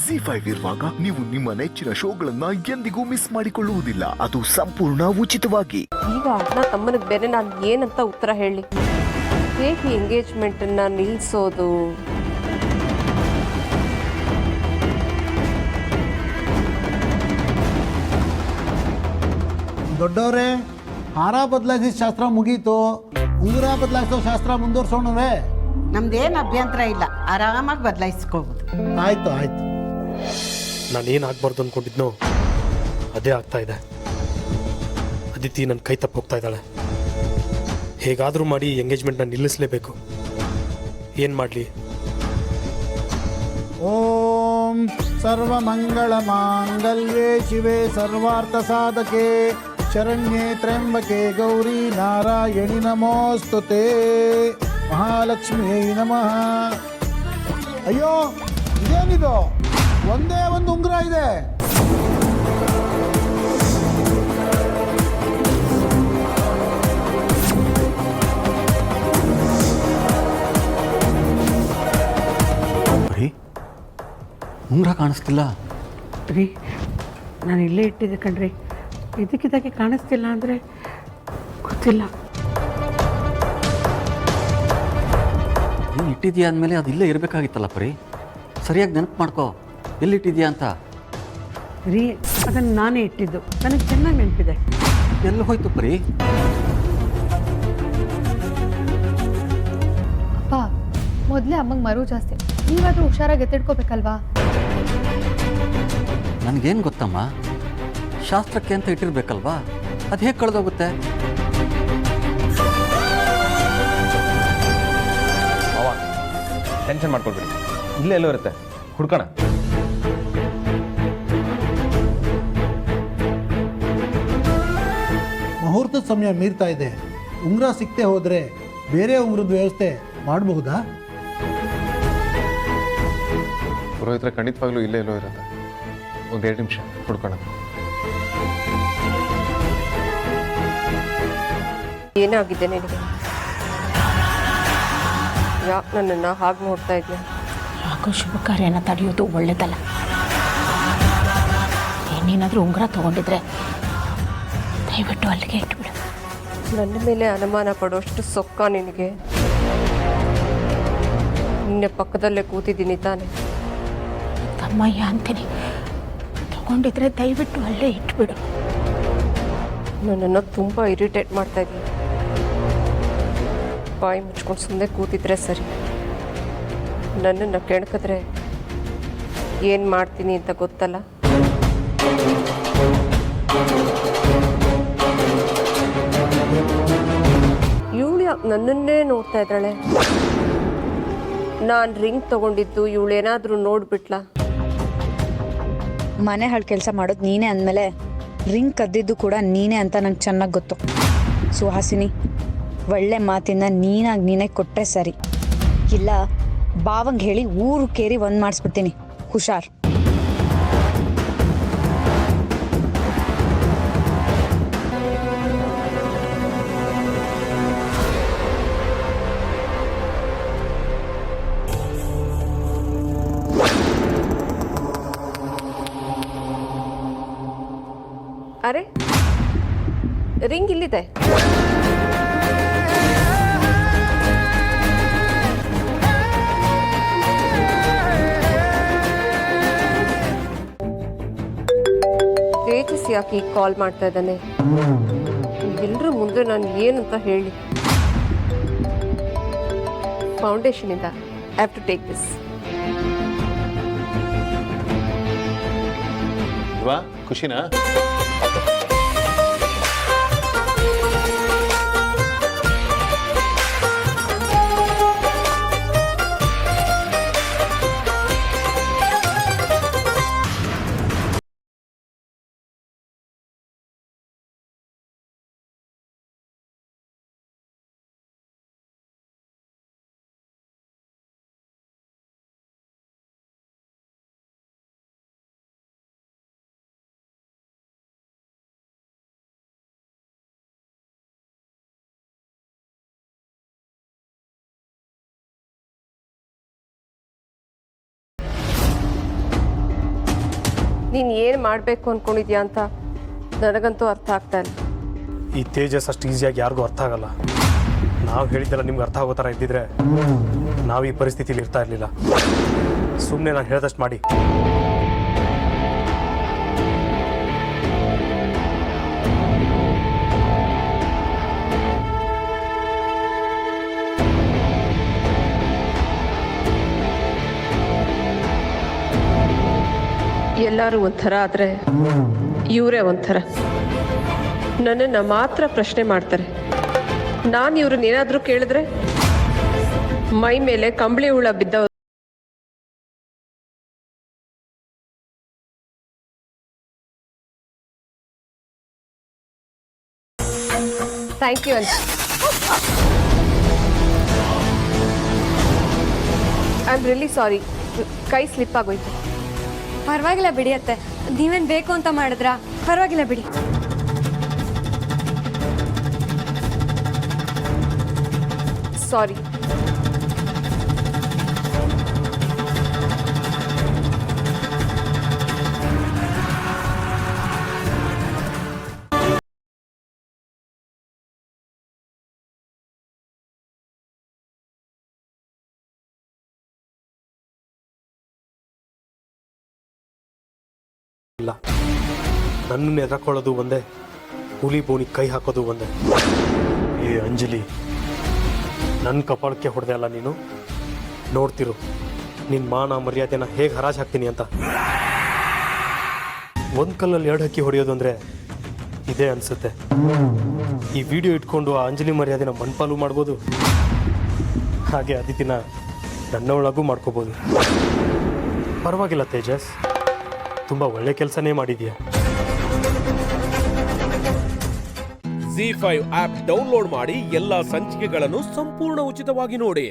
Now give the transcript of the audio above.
ಜಿ5 ಇರುವಾಗ ನೀವು ನಿಮ್ಮ ನೆಚ್ಚಿನ ಶೋಗಳನ್ನ ಎಂದಿಗೂ ಮಿಸ್ ಮಾಡಿಕೊಳ್ಳುವುದಿಲ್ಲ. ಅದು ಸಂಪೂರ್ಣ ಉಚಿತವಾಗಿ. ಈಗ ಅಣ್ಣ ತಮ್ಮನಿಗೆ ಬೇರೆ ನಾನು ಏನಂತ ಉತ್ತರ ಹೇಳಿ? ಹೇಗೆ ಎಂಗೇಜ್ಮೆಂಟ್ ಅನ್ನ ನಿಲ್ಲಿಸೋದು? ದೊಡ್ಡವರೇ, ಹಾರ ಬದಲಾಯಿಸಿದ ಶಾಸ್ತ್ರ ಮುಗೀತು, ಉಂಗುರ ಬದಲಾಯಿಸೋ ಶಾಸ್ತ್ರ ಮುಂದುವರ್ಸೋಣವೇ? ನಮ್ದೇನು ಅಭ್ಯಂತರ ಇಲ್ಲ, ಆರಾಮಾಗಿ ಬದಲಾಯಿಸ್ಕೋಬೋದು. ಆಯ್ತು ಆಯ್ತು. ನಾನೇನಾಗಬಾರ್ದು ಅಂದ್ಕೊಂಡಿದ್ನೋ ಅದೇ ಆಗ್ತಾ ಇದೆ. ಅದಿತಿ ನನ್ನ ಕೈ ತಪ್ಪೋಗ್ತಾ ಇದ್ದಾಳೆ. ಹೇಗಾದರೂ ಮಾಡಿ ಎಂಗೇಜ್ಮೆಂಟ್ನ ನಿಲ್ಲಿಸಲೇಬೇಕು. ಏನು ಮಾಡಲಿ? ಓಂ ಸರ್ವಮಂಗಳ ಮಾಂಗಲ್ಯೇ ಶಿವೆ ಸರ್ವಾರ್ಥ ಸಾಧಕೆ ಶರಣ್ಯೇ ತ್ರ್ಯಂಬಕೆ ಗೌರಿ ನಾರಾಯಣಿ ನಮೋಸ್ತುತೇ ಮಹಾಲಕ್ಷ್ಮಿಯೇ ನಮಃ. ಅಯ್ಯೋ, ಇದೇನಿದು? ಒಂದೇ ಒಂದು ಉಂಗುರ ಇದೆ. ಉಂಗುರ ಕಾಣಿಸ್ತಿಲ್ಲ ರೀ. ನಾನು ಇಲ್ಲೇ ಇಟ್ಟಿದ್ದೆ ಕಣ್ರಿ. ಇದಕ್ಕಿದ್ದಾಗೆ ಕಾಣಿಸ್ತಿಲ್ಲ ಅಂದರೆ ಗೊತ್ತಿಲ್ಲ. ನೀನು ಇಟ್ಟಿದ್ಯಾ ಅಂದಮೇಲೆ ಅದು ಇಲ್ಲೇ ಇರಬೇಕಾಗಿತ್ತಲ್ಲ ಪರಿ. ಸರಿಯಾಗಿ ನೆನಪು ಮಾಡ್ಕೋ, ಎಲ್ಲಿಟ್ಟಿದ್ಯಾ ಅಂತ. ರೀ, ಅದನ್ನು ನಾನೇ ಇಟ್ಟಿದ್ದು, ನನಗೆ ಚೆನ್ನಾಗಿ ನೆನಪಿದೆ. ಎಲ್ಲಿ ಹೋಯ್ತು ಪರಿ? ಅಪ್ಪ, ಮೊದಲೇ ಅಮ್ಮಂಗೆ ಮರು ಜಾಸ್ತಿ. ನೀವಾದರೂ ಹುಷಾರಾಗಿ ಎತ್ತಿಡ್ಕೋಬೇಕಲ್ವಾ? ನನಗೇನು ಗೊತ್ತಮ್ಮ, ಶಾಸ್ತ್ರಕ್ಕೆ ಅಂತ ಇಟ್ಟಿರ್ಬೇಕಲ್ವಾ? ಅದು ಹೇಗೆ ಕಳೆದೋಗುತ್ತೆ? ಟೆನ್ಷನ್ ಮಾಡ್ಕೊಳ್ಬೇಡಿ, ಇಲ್ಲೇ ಎಲ್ಲೋ ಇರುತ್ತೆ, ಹುಡ್ಕೋಣ. ಮುಹೂರ್ತದ ಸಮಯ ಮೀರ್ತಾ ಇದೆ. ಉಂಗುರ ಸಿಕ್ಕದೆ ಹೋದರೆ ಬೇರೆ ಉಂಗುರದ ವ್ಯವಸ್ಥೆ ಮಾಡಬಹುದಾ? ಪುರೋಹಿತರ ಖಂಡಿತವಾಗ್ಲೂ ಇಲ್ಲೇ ಎಲ್ಲೋ ಇರುತ್ತೆ. ಒಂದು 2 ನಿಮಿಷ ಹುಡ್ಕೋಣ. ಏನಾಗಿದೆ ನಿನಗೆ? ಯಾಕೆ ನನ್ನನ್ನು ಹಾಗೆ ನೋಡ್ತಾ ಇದೆಯಾ? ಯಾಕೋ ಶುಭ ಕಾರ್ಯನ ತಡೆಯೋದು ಒಳ್ಳೇದಲ್ಲ. ಏನೇನಾದರೂ ಉಂಗುರ ತೊಗೊಂಡಿದ್ರೆ ದಯವಿಟ್ಟು ಅಲ್ಲಿಗೆ ಇಟ್ಬಿಡು. ನನ್ನ ಮೇಲೆ ಅನುಮಾನ ಪಡೋಷ್ಟು ಸೊಕ್ಕ ನಿನಗೆ? ನಿನ್ನೆ ಪಕ್ಕದಲ್ಲೇ ಕೂತಿದ್ದೀನಿ ತಾನೆ. ತಮ್ಮಯ್ಯ ಅಂತೀನಿ, ತಗೊಂಡಿದ್ರೆ ದಯವಿಟ್ಟು ಅಲ್ಲೇ ಇಟ್ಬಿಡು. ನನ್ನನ್ನು ತುಂಬ ಇರಿಟೇಟ್ ಮಾಡ್ತಾ ಇದ್ದೀನಿ. ಬಾಯಿ ಮುಚ್ಕೊಂಡು ಸುಮ್ಮನೆ ಕೂತಿದ್ರೆ ಸರಿ. ನನ್ನನ್ನು ಕೆಣಕಿದ್ರೆ ಏನು ಮಾಡ್ತೀನಿ ಅಂತ ಗೊತ್ತಲ್ಲ. ಇವಳು ಯಾಕೆ ನನ್ನನ್ನೇ ನೋಡ್ತಾ ಇದ್ದಾಳೆ? ನಾನು ರಿಂಗ್ ತಗೊಂಡಿದ್ದು ಇವಳೇನಾದರೂ ನೋಡ್ಬಿಟ್ಲಾ? ಮನೆ ಹಾಳು ಕೆಲಸ ಮಾಡೋದು ನೀನೇ ಅಂದಮೇಲೆ ರಿಂಗ್ ಕದ್ದಿದ್ದು ಕೂಡ ನೀನೇ ಅಂತ ನಂಗೆ ಚೆನ್ನಾಗಿ ಗೊತ್ತು. ಸುಹಾಸಿನಿ, ಒಳ್ಳೆ ಮಾತಿಂದ ನೀನೇ ಕೊಟ್ಟರೆ ಸರಿ. ಇಲ್ಲ ಬಾವಂಗೆ ಹೇಳಿ ಊರು ಕೇರಿ ಒಂದು ಮಾಡಿಸ್ಬಿಡ್ತೀನಿ. ಹುಷಾರ್. ಅರೆ, ರಿಂಗ್ ಇಲ್ಲಿದೆ. ತೇಜಸ್ ಯಾಕೆ ಈಗ ಕಾಲ್ ಮಾಡ್ತಾ ಇದ್ದಾನೆ? ಎಲ್ಲರೂ ಮುಂದೆ ನಾನು ಏನಂತ ಹೇಳಿ? ಫೌಂಡೇಶನ್ ಇಂದ I have to take this. ಖುಷಿನಾ? ನೀನು ಏನು ಮಾಡಬೇಕು ಅಂದ್ಕೊಂಡಿದ್ಯಾ ಅಂತ ನನಗಂತೂ ಅರ್ಥ ಆಗ್ತಾ ಇಲ್ಲ. ಈ ತೇಜಸ್ ಅಷ್ಟು ಈಸಿಯಾಗಿ ಯಾರಿಗೂ ಅರ್ಥ ಆಗಲ್ಲ. ನಾವು ಹೇಳಿದ್ದೆಲ್ಲ ನಿಮ್ಗೆ ಅರ್ಥ ಆಗೋ ಥರ ಇದ್ದಿದ್ರೆ ನಾವು ಈ ಪರಿಸ್ಥಿತಿಲಿ ಇರ್ತಾ ಇರಲಿಲ್ಲ. ಸುಮ್ಮನೆ ನಾನು ಹೇಳ್ದಷ್ಟು ಮಾಡಿ. ಎಲ್ಲರೂ ಒಂಥರ ಆದರೆ ಇವರೇ ಒಂಥರ. ನನ್ನನ್ನು ಮಾತ್ರ ಪ್ರಶ್ನೆ ಮಾಡ್ತಾರೆ. ನಾನು ಇವ್ರನ್ನ ಏನಾದರೂ ಕೇಳಿದ್ರೆ ಮೈ ಮೇಲೆ ಕಂಬಳಿ ಹುಳ ಬಿದ್ದ. ಥ್ಯಾಂಕ್ ಯು ಅಂತ. ಐ ಆಮ್ ರಿಯಲಿ ಸಾರಿ, ಕೈ ಸ್ಲಿಪ್ ಆಗೋಯ್ತು. ಪರವಾಗಿಲ್ಲ ಬಿಡಿ ಅತ್ತೆ, ನೀವೇನು ಬೇಕು ಅಂತ ಮಾಡಿದ್ರಾ? ಪರವಾಗಿಲ್ಲ ಬಿಡಿ. ಸಾರಿ. ಇಲ್ಲ, ನನ್ನನ್ನು ಎದುರ್ಕೊಳ್ಳೋದು ಒಂದೇ, ಹುಲಿ ಬೋನಿ ಕೈ ಹಾಕೋದು ಒಂದೇ. ಏ ಅಂಜಲಿ, ನನ್ನ ಕಪಾಳಕ್ಕೆ ಹೊಡೆದೆ ಅಲ್ಲ ನೀನು. ನೋಡ್ತಿರು ನಿನ್ನ ಮಾನ ಮರ್ಯಾದೆನ ಹೇಗೆ ಹರಾಜು ಹಾಕ್ತೀನಿ ಅಂತ. ಒಂದು ಕಲ್ಲಲ್ಲಿ 2 ಹಕ್ಕಿ ಹೊಡೆಯೋದು ಅಂದರೆ ಇದೇ ಅನಿಸುತ್ತೆ. ಈ ವಿಡಿಯೋ ಇಟ್ಕೊಂಡು ಆ ಅಂಜಲಿ ಮರ್ಯಾದೆನ ಮಣ್ಪಾಲು ಮಾಡ್ಬೋದು, ಹಾಗೆ ಅದಿತಿನ ನನ್ನೊಳಗೂ ಮಾಡ್ಕೋಬೋದು. ಪರವಾಗಿಲ್ಲ ತೇಜಸ್, ತುಂಬ ಒಳ್ಳೆ ಕೆಲಸನೇ ಮಾಡಿದ್ಯಾ. ZEE5 ಆಪ್ ಡೌನ್ಲೋಡ್ ಮಾಡಿ ಎಲ್ಲಾ ಸಂಚಿಕೆಗಳನ್ನು ಸಂಪೂರ್ಣ ಉಚಿತವಾಗಿ ನೋಡಿ.